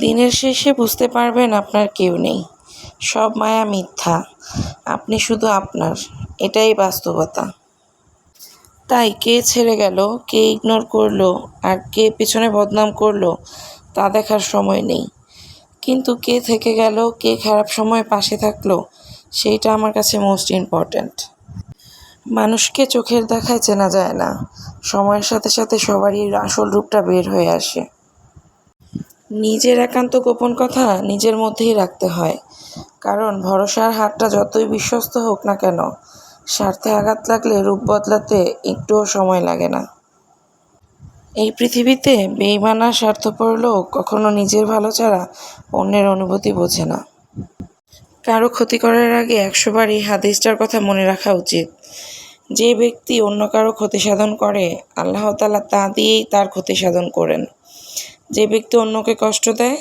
দিনের শেষে বুঝতে পারবেন আপনার কেউ নেই, সব মায়া মিথ্যা, আপনি শুধু আপনার, এটাই বাস্তবতা। তাই কে ছেড়ে গেল, কে ইগনোর করলো আর কে পিছনে বদনাম করলো তা দেখার সময় নেই, কিন্তু কে থেকে গেল, কে খারাপ সময় পাশে থাকলো সেইটা আমার কাছে মোস্ট ইম্পর্ট্যান্ট। মানুষকে চোখের দেখায় চেনা যায় না, সময়ের সাথে সাথে সবারই আসল রূপটা বের হয়ে আসে। নিজের একান্ত গোপন কথা নিজের মধ্যেই রাখতে হয়, কারণ ভরসার হাতটা যতই বিশ্বস্ত হোক না কেন, স্বার্থে আঘাত লাগলে রূপ বদলাতে একটুও সময় লাগে না। এই পৃথিবীতে বেইমান আর স্বার্থপর লোক কখনো নিজের ভালো ছাড়া অন্যের অনুভূতি বোঝে না। কারো ক্ষতি করার আগে 100 বার এই হাদিসটার কথা মনে রাখা উচিত। যে ব্যক্তি অন্য কারো ক্ষতি সাধন করে, আল্লাহ তাআলা তা দিয়েই তার ক্ষতি সাধন করেন। যে ব্যক্তি অন্যকে কষ্ট দেয়,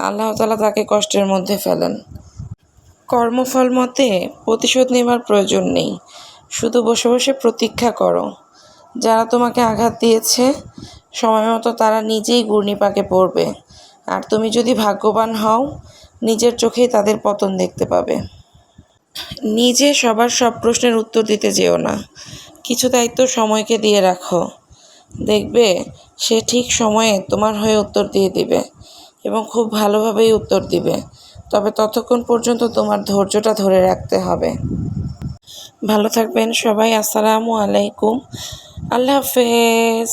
আল্লাহ তাআলা তাকে কষ্টের মধ্যে ফেলেন। কর্মফল মতে প্রতিশোধ নেবার প্রয়োজন নেই, শুধু বসে বসে প্রতীক্ষা করো। যারা তোমাকে আঘাত দিয়েছে, সময় মতো তারা নিজেই ঘূর্ণিপাকে পড়বে, আর তুমি যদি ভাগ্যবান হও, নিজের চোখেই তাদের পতন দেখতে পাবে। নিজে সবার সব প্রশ্নের উত্তর দিতে যেও না, কিছু দায়িত্ব সময়কে দিয়ে রাখো। দেখবে সে ঠিক সময়ে তোমার হয়ে উত্তর দিয়ে দিবে, এবং খুব ভালোভাবেই উত্তর দিবে। তবে ততক্ষণ পর্যন্ত তোমার ধৈর্যটা ধরে রাখতে হবে। ভালো থাকবেন সবাই। আসসালামু আলাইকুম। আল্লাহ হাফেজ।